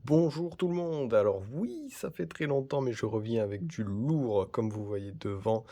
Bonjour tout le monde. Alors oui, ça fait très longtemps, mais je reviens avec du lourd, comme vous voyez devant,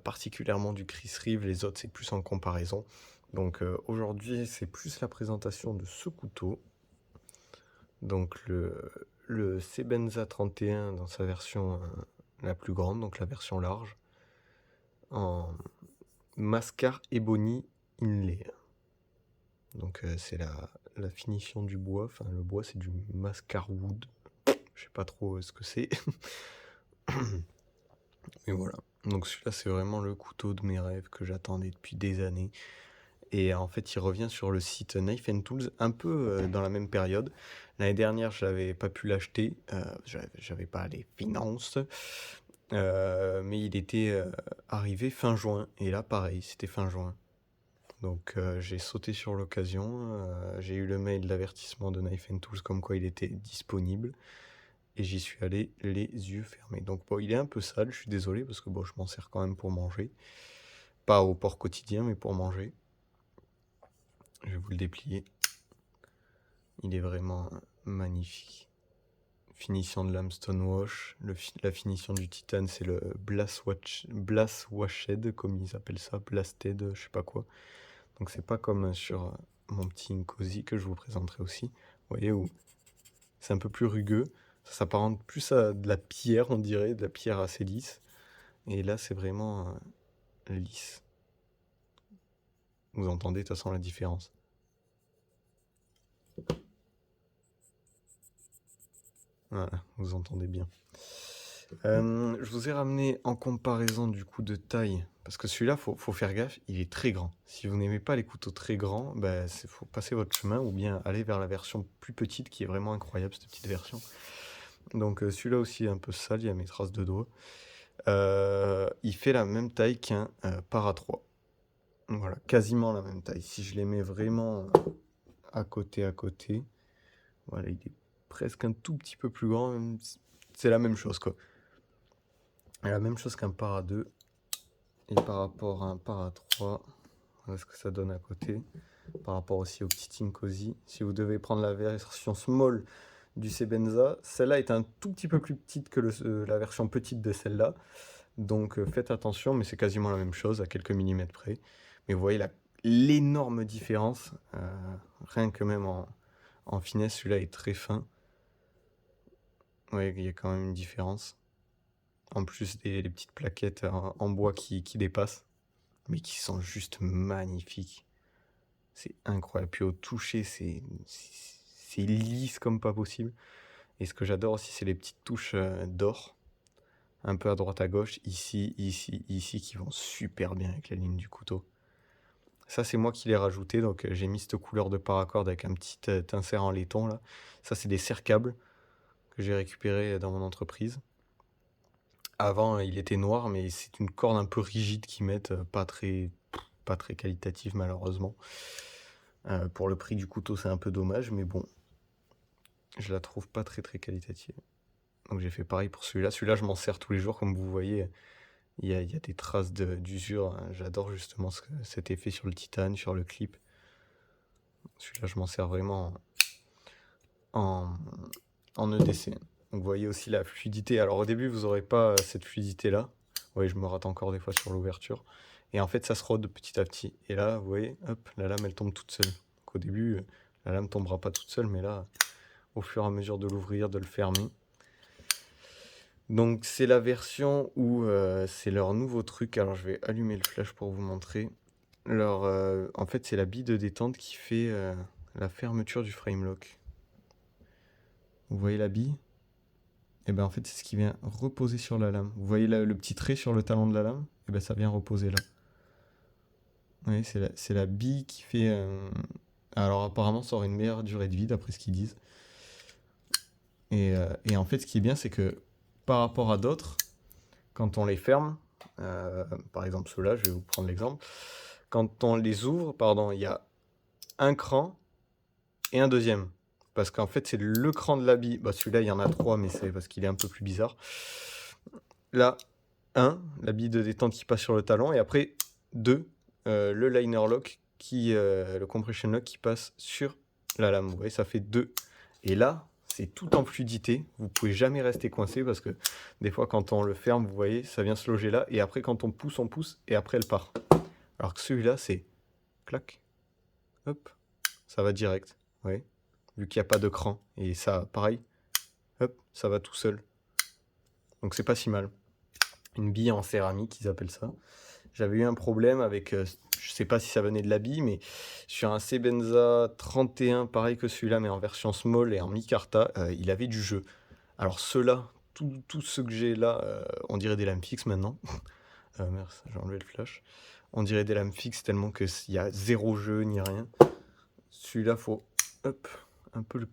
particulièrement du Chris Reeve. Les autres, c'est plus en comparaison. Donc aujourd'hui, c'est plus la présentation de ce couteau. Donc le Sebenza 31 dans sa version la plus grande, donc la version large, en Mascar Ebony Inlay. Donc c'est la finition du bois. Enfin, le bois, c'est du Mascar Wood. Je sais pas trop ce que c'est. Mais voilà. Donc celui-là, c'est vraiment le couteau de mes rêves que j'attendais depuis des années. Et en fait, il revient sur le site Knife and Tools un peu dans la même période. L'année dernière, je n'avais pas pu l'acheter. J'avais pas les finances. Mais il était arrivé fin juin. Et là, pareil, c'était fin juin. Donc j'ai sauté sur l'occasion. J'ai eu le mail d'avertissement de Knife and Tools comme quoi il était disponible. Et j'y suis allé les yeux fermés. Donc bon, il est un peu sale, je suis désolé, parce que bon, je m'en sers quand même pour manger. Pas au port quotidien, mais pour manger. Je vais vous le déplier. Il est vraiment magnifique. Finition de lame stonewash. La finition du titane, c'est le Blast Washed, comme ils appellent ça. Blasted, je sais pas quoi. Donc c'est pas comme sur mon petit Inkosi que je vous présenterai aussi. Vous voyez où c'est un peu plus rugueux. Ça s'apparente plus à de la pierre, on dirait, de la pierre assez lisse. Et là, c'est vraiment lisse. Vous entendez de toute façon la différence. Voilà, vous entendez bien. Je vous ai ramené en comparaison du coup de taille, parce que celui-là, faut faire gaffe, il est très grand. Si vous n'aimez pas les couteaux très grands, bah, faut passer votre chemin ou bien aller vers la version plus petite qui est vraiment incroyable, cette petite version. Donc celui-là aussi est un peu sale, il y a mes traces de doigts. Il fait la même taille qu'un Para 3. Voilà, quasiment la même taille. Si je les mets vraiment à côté, voilà, il est presque un tout petit peu plus grand. C'est la même chose, quoi. Et la même chose qu'un Para 2. Et par rapport à un Para 3, voilà ce que ça donne à côté. Par rapport aussi au petit Inkosi. Si vous devez prendre la version small du Sebenza, celle-là est un tout petit peu plus petite que la version petite de celle-là. Donc faites attention, mais c'est quasiment la même chose, à quelques millimètres près. Mais vous voyez l'énorme différence. Rien que même en finesse, celui-là est très fin. Vous voyez qu'il y a quand même une différence. En plus des petites plaquettes en bois qui dépassent, mais qui sont juste magnifiques. C'est incroyable. Puis au toucher, c'est lisse comme pas possible. Et ce que j'adore aussi, c'est les petites touches d'or, un peu à droite à gauche, ici, qui vont super bien avec la ligne du couteau. Ça, c'est moi qui l'ai rajouté, donc j'ai mis cette couleur de paracord avec un petit insert en laiton là. Ça, c'est des serre-câbles que j'ai récupéré dans mon entreprise. Avant, il était noir, mais c'est une corde un peu rigide qu'ils mettent, pas très qualitative malheureusement. Pour le prix du couteau, c'est un peu dommage, mais bon, je la trouve pas très qualitative. Donc j'ai fait pareil pour celui-là. Celui-là, je m'en sers tous les jours, comme vous voyez. Il y a des traces d'usure. J'adore justement cet effet sur le titane, sur le clip. Celui-là, je m'en sers vraiment en EDC. Donc vous voyez aussi la fluidité. Alors au début, vous n'aurez pas cette fluidité-là. Vous voyez, je me rate encore des fois sur l'ouverture. Et en fait, ça se rôde petit à petit. Et là, vous voyez, hop, la lame, elle tombe toute seule. Donc au début, la lame tombera pas toute seule, mais là, au fur et à mesure de l'ouvrir, de le fermer. Donc c'est la version où c'est leur nouveau truc. Alors je vais allumer le flash pour vous montrer. En fait, c'est la bille de détente qui fait la fermeture du frame lock. Vous voyez la bille? Et ben en fait, c'est ce qui vient reposer sur la lame. Vous voyez le petit trait sur le talon de la lame? Et ben ça vient reposer là. Vous voyez, c'est la bille qui fait... Alors apparemment, ça aurait une meilleure durée de vie, d'après ce qu'ils disent. Et en fait, ce qui est bien, c'est que par rapport à d'autres, quand on les ferme, par exemple ceux-là, je vais vous prendre l'exemple, quand on les ouvre, pardon, il y a un cran et un deuxième. Parce qu'en fait, c'est le cran de la bille. Bah, celui-là, il y en a trois, mais c'est parce qu'il est un peu plus bizarre. Là, la bille de détente qui passe sur le talon. Et après, 2, le liner lock, le compression lock qui passe sur la lame. Vous voyez, ça fait 2. Et là, c'est tout en fluidité. Vous pouvez jamais rester coincé parce que des fois, quand on le ferme, vous voyez, ça vient se loger là. Et après, quand on pousse et après, elle part. Alors que celui-là, c'est clac, hop, ça va direct. Vous voyez, vu qu'il n'y a pas de cran. Et ça, pareil, hop, ça va tout seul. Donc, c'est pas si mal. Une bille en céramique, ils appellent ça. J'avais eu un problème avec, je sais pas si ça venait de la bille, mais sur un Sebenza 31, pareil que celui-là, mais en version small et en micarta, il avait du jeu. Alors ceux-là, tous ceux que j'ai là, on dirait des lames fixes maintenant. Merde, j'ai enlevé le flash. On dirait des lames fixes tellement qu'il y a zéro jeu ni rien. Celui-là, faut hop, un peu le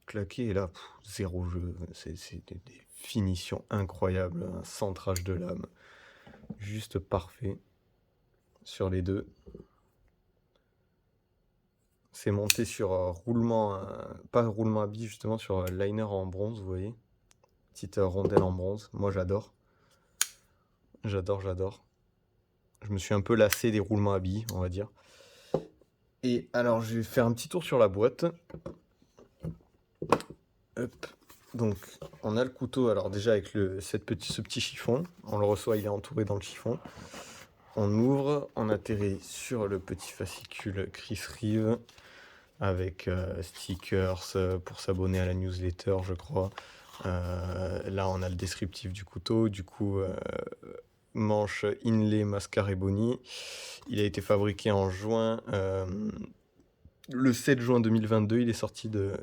claquer et là, zéro jeu. C'est des finitions incroyables, un centrage de lame. Juste parfait sur les deux. C'est monté sur roulement, pas roulement à billes, justement sur liner en bronze, vous voyez. Petite rondelle en bronze. Moi, j'adore. J'adore. Je me suis un peu lassé des roulements à billes, on va dire. Et alors, je vais faire un petit tour sur la boîte. Hop. Donc, on a le couteau, alors déjà avec ce petit chiffon. On le reçoit, il est entouré dans le chiffon. On ouvre, on atterrit sur le petit fascicule Chris Reeve avec stickers pour s'abonner à la newsletter, je crois. Là, on a le descriptif du couteau. Du coup, manche inlay Mascaré Boni. Il a été fabriqué en juin. Le 7 juin 2022, il est sorti de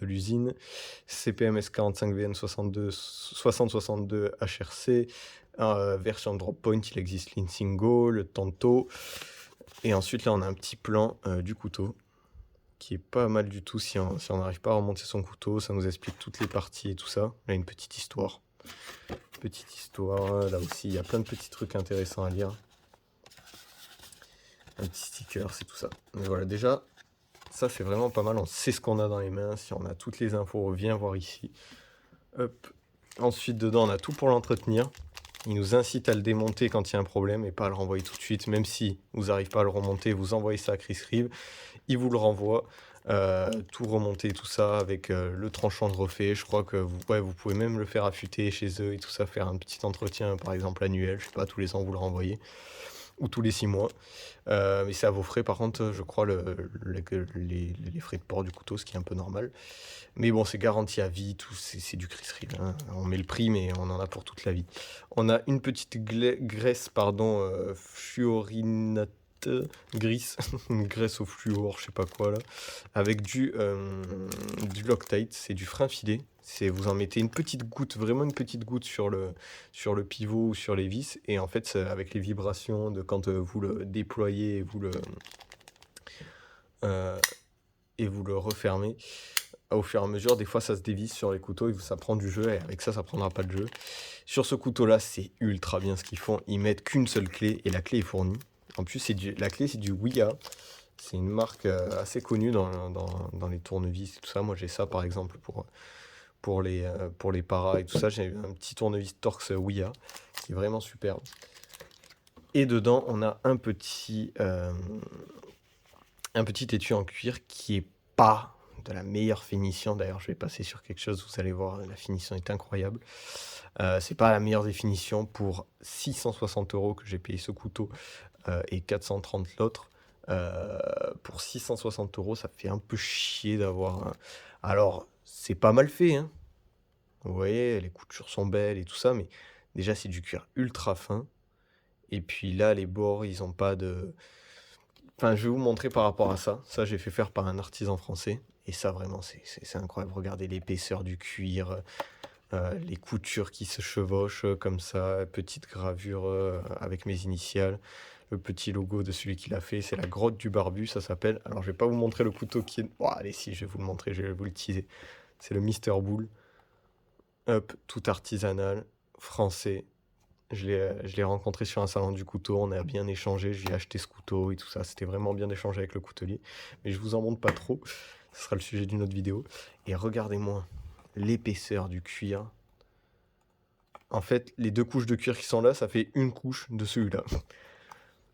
l'usine. CPMS 45VN 6062 HRC. Version drop point, il existe l'Insingo, le Tanto. Et ensuite, là, on a un petit plan du couteau qui est pas mal du tout si on n'arrive pas à remonter son couteau. Ça nous explique toutes les parties et tout ça. Là, une petite histoire. Là aussi, il y a plein de petits trucs intéressants à lire. Un petit sticker, c'est tout ça. Mais voilà, déjà, ça c'est vraiment pas mal. On sait ce qu'on a dans les mains. Si on a toutes les infos, viens voir ici. Hop. Ensuite, dedans, on a tout pour l'entretenir. Il nous incite à le démonter quand il y a un problème et pas à le renvoyer tout de suite. Même si vous n'arrivez pas à le remonter, vous envoyez ça à Chris Reeve. Il vous le renvoie. Tout remonter, tout ça avec le tranchant de refait. Je crois que vous pouvez même le faire affûter chez eux et tout ça, faire un petit entretien par exemple annuel, je sais pas, tous les ans vous le renvoyez ou tous les 6 mois. Mais c'est à vos frais par contre, je crois, les frais de port du couteau, ce qui est un peu normal. Mais bon, c'est garanti à vie, tout, c'est du Chris Reeve, hein. On met le prix, mais on en a pour toute la vie. On a une petite graisse, fluorinate grise, une graisse au fluor, je sais pas quoi là, avec du Loctite, c'est du frein filé. Vous en mettez une petite goutte, vraiment une petite goutte sur le pivot ou sur les vis, et en fait, avec les vibrations de quand vous le déployez et vous le refermez, au fur et à mesure, des fois ça se dévisse sur les couteaux et ça prend du jeu, et avec ça, ça prendra pas de jeu. Sur ce couteau-là, c'est ultra bien ce qu'ils font. Ils mettent qu'une seule clé et la clé est fournie. En plus, la clé, c'est du Ouya. C'est une marque assez connue dans les tournevis et tout ça. Moi, j'ai ça, par exemple, pour les paras et tout ça. J'ai un petit tournevis Torx Ouya qui est vraiment superbe. Et dedans, on a un petit étui en cuir qui est pas de la meilleure finition. D'ailleurs, je vais passer sur quelque chose, vous allez voir, la finition est incroyable. C'est pas la meilleure définition pour 660 € que j'ai payé ce couteau et 430 l'autre. Pour 660 €, ça fait un peu chier d'avoir Alors, c'est pas mal fait, hein. Vous voyez, les coutures sont belles et tout ça, mais déjà, c'est du cuir ultra fin. Et puis là, les bords, ils ont pas de... Enfin, je vais vous montrer par rapport à ça. Ça, j'ai fait faire par un artisan français. Et ça, vraiment, c'est incroyable. Regardez l'épaisseur du cuir, les coutures qui se chevauchent comme ça, petite gravure avec mes initiales. Le petit logo de celui qui l'a fait, c'est la grotte du barbu, ça s'appelle. Alors, je vais pas vous montrer le couteau qui est... Bon, allez, si, je vais vous le montrer, je vais vous le teaser. C'est le Mister Bull. Hop, tout artisanal, français. Je l'ai rencontré sur un salon du couteau, on a bien échangé, je lui ai acheté ce couteau et tout ça. C'était vraiment bien d'échanger avec le coutelier. Mais je vous en montre pas trop, ce sera le sujet d'une autre vidéo. Et regardez-moi l'épaisseur du cuir. En fait, les 2 couches de cuir qui sont là, ça fait une couche de celui-là.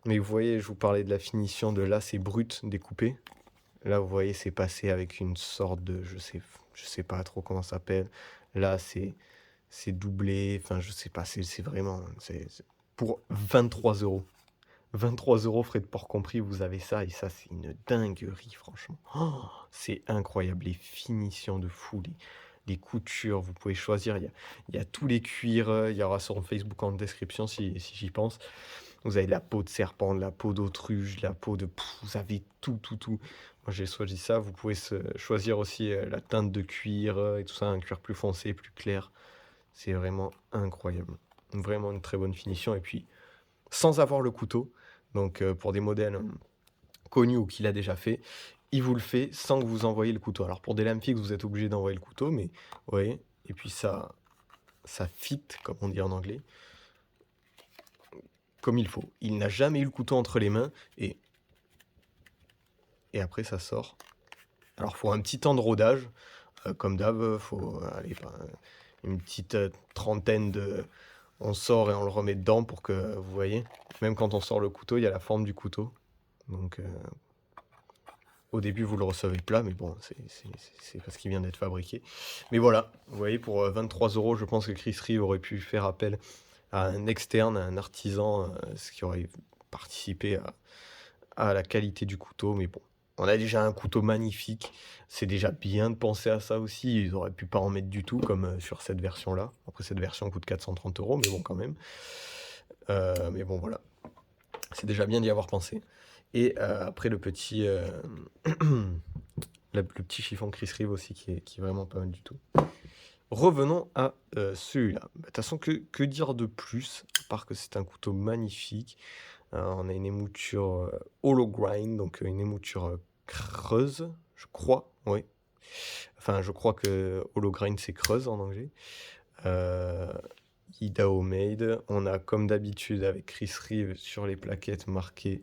Mais vous voyez, je vous parlais de la finition de là, c'est brut découpé. Là, vous voyez, c'est passé avec une sorte de, je sais je sais pas trop comment ça s'appelle. Là, c'est doublé, enfin, je sais pas, c'est vraiment, pour 23 euros. 23 euros frais de port compris, vous avez ça, et ça, c'est une dinguerie, franchement. Oh, c'est incroyable, les finitions de fou, les coutures, vous pouvez choisir, il y a tous les cuirs, il y aura sur Facebook en description si j'y pense. Vous avez de la peau de serpent, de la peau d'autruche, de la peau de... vous avez tout, tout, tout. Moi, j'ai choisi ça. Vous pouvez choisir aussi la teinte de cuir et tout ça, un cuir plus foncé, plus clair. C'est vraiment incroyable. Vraiment une très bonne finition. Et puis, sans avoir le couteau, donc pour des modèles connus ou qu'il a déjà fait, il vous le fait sans que vous envoyiez le couteau. Alors pour des lames fixes, vous êtes obligé d'envoyer le couteau, mais vous voyez, et puis ça fit, comme on dit en anglais, comme il faut. Il n'a jamais eu le couteau entre les mains, et après ça sort. Alors faut un petit temps de rodage, comme d'hab, faut aller une petite trentaine de... On sort et on le remet dedans pour que, vous voyez, même quand on sort le couteau, il y a la forme du couteau. Donc au début vous le recevez plat, mais bon, c'est parce qu'il vient d'être fabriqué. Mais voilà, vous voyez, pour 23 euros, je pense que Chris Reeve aurait pu faire appel à un externe, à un artisan, ce qui aurait participé à la qualité du couteau. Mais bon, on a déjà un couteau magnifique. C'est déjà bien de penser à ça aussi. Ils auraient pu pas en mettre du tout, comme sur cette version-là. Après, cette version coûte 430 euros, mais bon, quand même. Mais bon, voilà. C'est déjà bien d'y avoir pensé. Et après, le petit chiffon Chris Reeve aussi, qui est vraiment pas mal du tout. Revenons à celui-là. De toute façon, que dire de plus, à part que c'est un couteau magnifique. On a une émouture hollow grind, donc une émouture creuse, je crois, oui. Enfin, je crois que hollow grind, c'est creuse en anglais. Idaho Made. On a, comme d'habitude, avec Chris Reeve sur les plaquettes marquées,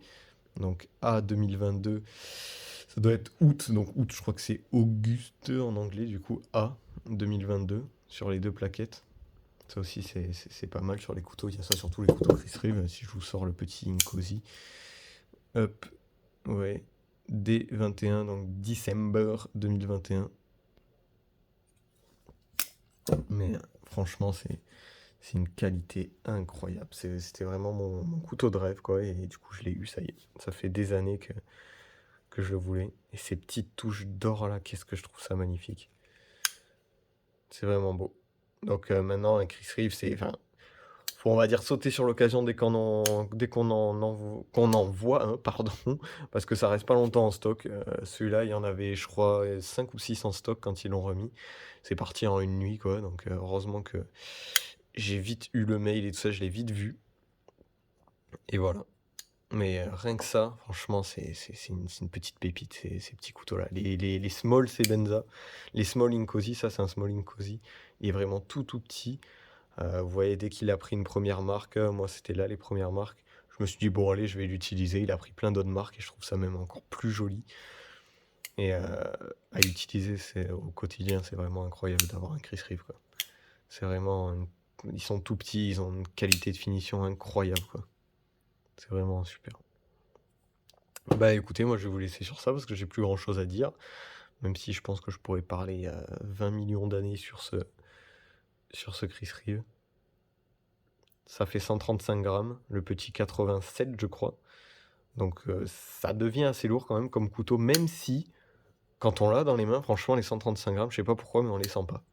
donc A 2022. Ça doit être août, donc août, je crois que c'est Auguste en anglais, du coup A 2022 sur les deux plaquettes. Ça aussi, c'est pas mal sur les couteaux. Il y a ça sur tous les couteaux Chris Reeve. Si je vous sors le petit Incosi. Hop, ouais. D21, donc December 2021. Mais franchement, c'est une qualité incroyable. C'était vraiment mon couteau de rêve, quoi. Et du coup, je l'ai eu, ça y est. Ça fait des années que je le voulais. Et ces petites touches d'or là, qu'est-ce que je trouve ça magnifique. C'est vraiment beau. Donc maintenant, un Chris Reeve, c'est... Enfin, faut, on va dire, sauter sur l'occasion dès qu'on en voit un, pardon, parce que ça reste pas longtemps en stock. Celui-là, il y en avait, je crois, 5 ou 6 en stock quand ils l'ont remis. C'est parti en une nuit, quoi. Donc heureusement que j'ai vite eu le mail et tout ça, je l'ai vite vu. Et voilà. Mais rien que ça, franchement, c'est une petite pépite, ces petits couteaux-là. Les small Sebenza, les small Incosi, ça c'est un small Incosi. Il est vraiment tout tout petit. Vous voyez, dès qu'il a pris une première marque, moi c'était là les premières marques, je me suis dit bon allez, je vais l'utiliser. Il a pris plein d'autres marques et je trouve ça même encore plus joli. Et à utiliser au quotidien, c'est vraiment incroyable d'avoir un Chris Reeve, quoi. C'est vraiment... Ils sont tout petits, ils ont une qualité de finition incroyable, quoi. C'est vraiment super. Bah écoutez, moi je vais vous laisser sur ça parce que j'ai plus grand chose à dire. Même si je pense que je pourrais parler 20 millions d'années sur ce Chris Reeve. Ça fait 135 grammes, le petit 87 je crois. Donc ça devient assez lourd quand même comme couteau, même si quand on l'a dans les mains, franchement les 135 grammes, je sais pas pourquoi, mais on les sent pas.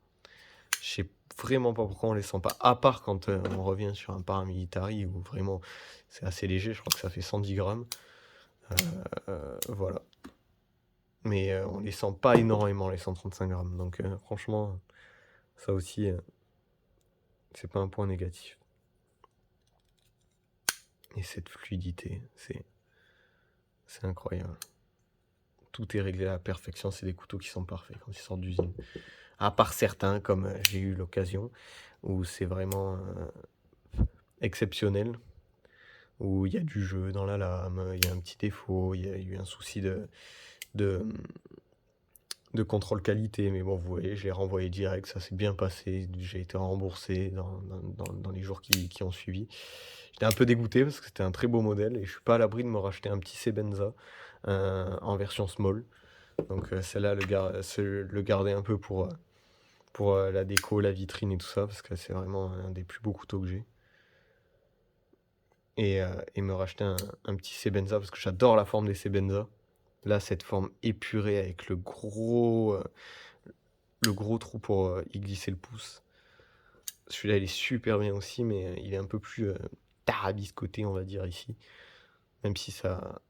Je sais vraiment pas pourquoi on les sent pas, à part quand on revient sur un paramilitari où vraiment c'est assez léger, je crois que ça fait 110 grammes. Voilà. Mais on les sent pas énormément les 135 grammes. Donc franchement, ça aussi, c'est pas un point négatif. Et cette fluidité, c'est incroyable. Tout est réglé à la perfection, c'est des couteaux qui sont parfaits quand ils sortent d'usine. À part certains, comme j'ai eu l'occasion, où c'est vraiment exceptionnel, où il y a du jeu dans la lame, il y a un petit défaut, il y a eu un souci de contrôle qualité, mais bon, vous voyez, je l'ai renvoyé direct, ça s'est bien passé, j'ai été remboursé dans les jours qui ont suivi. J'étais un peu dégoûté parce que c'était un très beau modèle et je suis pas à l'abri de me racheter un petit Sebenza en version small. Donc celle-là, le garder un peu pour la déco, la vitrine et tout ça, parce que c'est vraiment un des plus beaux couteaux que j'ai. Et me racheter un petit Sebenza, parce que j'adore la forme des Sebenza. Là, cette forme épurée avec le gros trou pour y glisser le pouce. Celui-là, il est super bien aussi, mais il est un peu plus tarabiscoté, on va dire, ici. Même si ça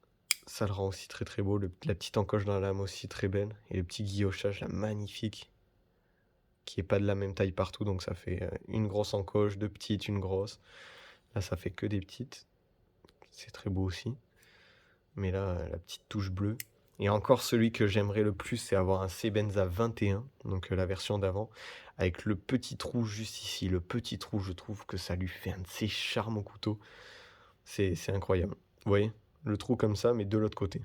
le rend aussi très très beau. La petite encoche dans la lame aussi très belle. Et le petit guillochage là, magnifique, qui est pas de la même taille partout. Donc ça fait une grosse encoche, deux petites, une grosse. Là, ça fait que des petites. C'est très beau aussi. Mais là, la petite touche bleue. Et encore celui que j'aimerais le plus, c'est avoir un Sebenza 21, donc la version d'avant, avec le petit trou juste ici. Le petit trou, je trouve que ça lui fait un de ses charmes au couteau. C'est incroyable. Vous voyez, le trou comme ça, mais de l'autre côté.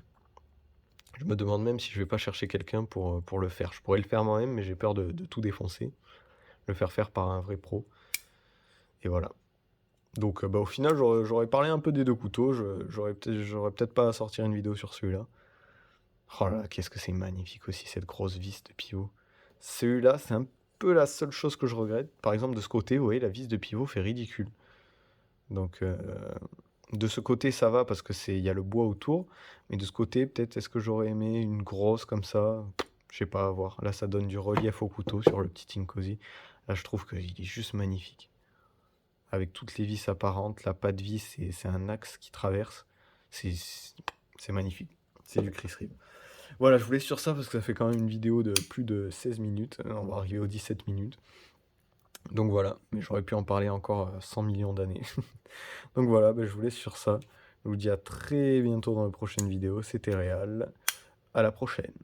Je me demande même si je vais pas chercher quelqu'un pour le faire. Je pourrais le faire moi-même, mais j'ai peur de tout défoncer. Le faire par un vrai pro. Et voilà. Donc au final, j'aurais parlé un peu des deux couteaux. J'aurais peut-être pas à sortir une vidéo sur celui-là. Oh là là, qu'est-ce que c'est magnifique aussi, cette grosse vis de pivot. Celui-là, c'est un peu la seule chose que je regrette. Par exemple, de ce côté, vous voyez, la vis de pivot fait ridicule. Donc, de ce côté, ça va parce que il y a le bois autour. Mais de ce côté, peut-être, est-ce que j'aurais aimé une grosse comme ça? Je sais pas, à voir. Là, ça donne du relief au couteau sur le petit Tinkosi. Là, je trouve qu'il est juste magnifique. Avec toutes les vis apparentes, la patte vis, c'est un axe qui traverse. C'est c'est magnifique. C'est du Chris Reeve. Voilà, je vous laisse sur ça parce que ça fait quand même une vidéo de plus de 16 minutes. On va arriver aux 17 minutes. Donc voilà, mais j'aurais pu en parler encore 100 millions d'années. Donc voilà, je vous laisse sur ça. Je vous dis à très bientôt dans la prochaine vidéo. C'était Réal. À la prochaine.